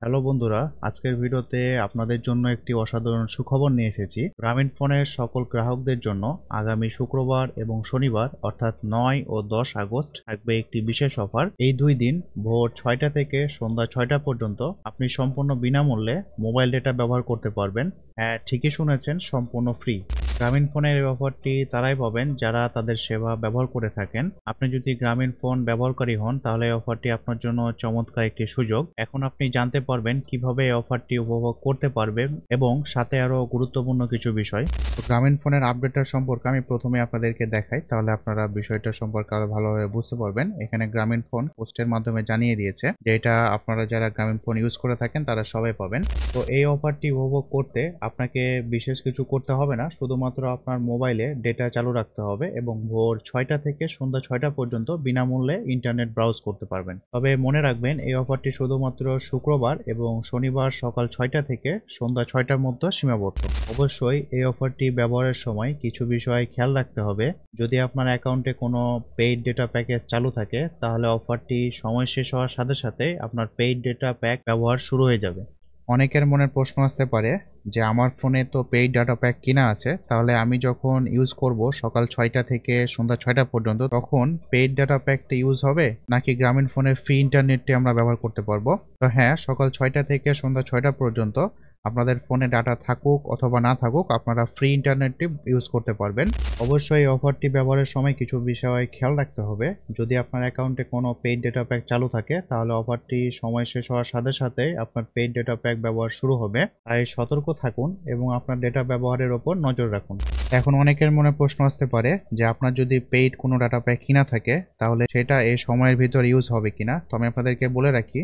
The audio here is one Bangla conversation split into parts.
হ্যালো বন্ধুরা, আজকের ভিডিওতে আপনাদের জন্য একটি অসাধারণ সুখবর নিয়ে এসেছি। গ্রামীণফোনের সকল গ্রাহকদের জন্য আগামী শুক্রবার এবং শনিবার অর্থাৎ ৯ ও ১০ আগস্ট থাকবে একটি বিশেষ অফার। এই দুই দিন ভোর ৬টা থেকে সন্ধ্যা ৬টা পর্যন্ত আপনি সম্পূর্ণ বিনামূল্যে মোবাইল ডেটা ব্যবহার করতে পারবেন। হ্যাঁ, ঠিকই শুনেছেন, সম্পূর্ণ ফ্রি। গ্রামীণফোনের এই অফারটি তারাই পাবেন যারা তাদের সেবা ব্যবহার করে থাকেন। আপনি যদি গ্রামীণফোন ব্যবহারকারী হন তাহলে এই অফারটি আপনার জন্য চমৎকার একটি সুযোগ। এখন আপনি জানতে পারবেন কিভাবে এই অফারটি উপভোগ করতে পারবেন এবং সাথে আরো গুরুত্বপূর্ণ কিছু বিষয়। তো গ্রামীণফোনের আপডেটটার সম্পর্কে আমি প্রথমে আপনাদেরকে দেখাই, তাহলে আপনারা বিষয়টা সম্পর্কে আরো ভালোভাবে বুঝতে পারবেন। এখানে গ্রামীণফোন পোস্টের মাধ্যমে জানিয়ে দিয়েছে যে এটা আপনারা যারা গ্রামীণফোন ইউজ করে থাকেন তারা সবাই পাবেন। তো এই অফারটি উপভোগ করতে আপনাকে বিশেষ কিছু করতে হবে না, শুধুমাত্র আপনার মোবাইলে ডেটা চালু রাখতে হবে এবং ভোর ৬টা থেকে সন্ধ্যা ৬টা পর্যন্ত বিনামূল্যে ইন্টারনেট ব্রাউজ করতে পারবেন। তবে মনে রাখবেন, এই অফারটি শুধুমাত্র শুক্রবার এবং শনিবার সকাল ৬টা থেকে সন্ধ্যা ৬টার মধ্যে সীমাবদ্ধ। অবশ্যই এই অফারটি ব্যবহারের সময় কিছু বিষয় খেয়াল রাখতে হবে। যদি আপনার অ্যাকাউন্টে কোনো পেইড ডেটা প্যাকেজ চালু থাকে তাহলে অফারটি সময় শেষ হওয়ার সাথে সাথে আপনার পেইড ডেটা প্যাক ব্যবহার শুরু হয়ে যাবে। অনেকের মনে প্রশ্ন আসতে পারে যে আমার ফোনে তো পেইড ডাটা প্যাক কিনা আছে, তাহলে আমি যখন ইউজ করব সকাল ৬টা থেকে সন্ধ্যা ৬টা পর্যন্ত, তখন পেইড ডাটা প্যাকটা ইউজ হবে নাকি গ্রামীণ ফোনের ফ্রি ইন্টারনেটটি আমরা ব্যবহার করতে পারবো? তো হ্যাঁ, সকাল ৬টা থেকে সন্ধ্যা ৬টা পর্যন্ত আপনাদের ফোনে ডাটা থাকুক অথবা না থাকুক আপনারা ফ্রি ইন্টারনেটটি ইউজ করতে পারবেন। অবশ্যই এই অফারটি ব্যবহারের সময় কিছু বিষয় খেয়াল রাখতে হবে। যদি আপনার অ্যাকাউন্টে কোনো পেইড ডেটা প্যাক চালু থাকে তাহলে অফারটি সময় শেষ হওয়ার সাথে সাথে আপনার পেইড ডেটা প্যাক ব্যবহার শুরু হবে। তাই সতর্ক থাকুন এবং আপনার ডেটা ব্যবহারের ওপর নজর রাখুন। এখন অনেকের মনে প্রশ্ন আসতে পারে যে আপনার যদি পেইড কোনো ডাটা প্যাক কিনা থাকে তাহলে সেটা এই সময়ের ভিতর ইউজ হবে কিনা। তো আমি আপনাদেরকে বলে রাখি,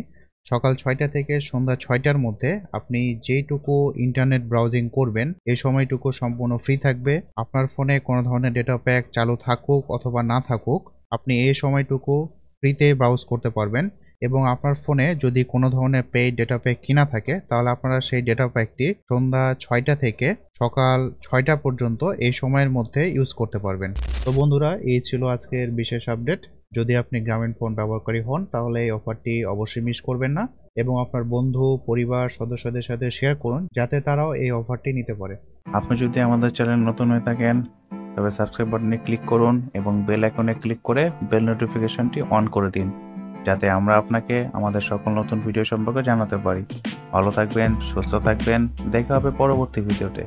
সকাল ৬টা থেকে সন্ধ্যা ৬টার মধ্যে আপনি যেইটুকু ইন্টারনেট ব্রাউজিং করবেন এই সময়টুকু সম্পূর্ণ ফ্রি থাকবে। আপনার ফোনে কোনো ধরনের ডেটা প্যাক চালু থাকুক অথবা না থাকুক, আপনি এই সময়টুকু ফ্রিতে ব্রাউজ করতে পারবেন। এবং আপনার ফোনে যদি কোনো ধরনের পেইড ডেটা প্যাক কিনা থাকে তাহলে আপনারা সেই ডেটা প্যাকটি সন্ধ্যা ৬টা থেকে সকাল ৬টা পর্যন্ত এই সময়ের মধ্যে ইউজ করতে পারবেন। তো বন্ধুরা, এই ছিল আজকের বিশেষ আপডেট। যদি আপনি গ্রামীণফোন ব্যবহারকারী হন তাহলে এই অফারটি অবশ্যই মিস করবেন না এবং আপনার বন্ধু পরিবার সদস্যদের সাথে শেয়ার করুন যাতে তারাও এই অফারটি নিতে পারে। আপনি যদি আমাদের চ্যানেল নতুন হয়ে থাকেন তবে সাবস্ক্রাইব বাটনে ক্লিক করুন এবং বেল আইকনে ক্লিক করে বেল নোটিফিকেশনটি অন করে দিন যাতে আমরা আপনাকে আমাদের সকল নতুন ভিডিও সম্পর্কে জানাতে পারি। ভালো থাকবেন, সুস্থ থাকবেন, দেখা হবে পরবর্তী ভিডিওতে।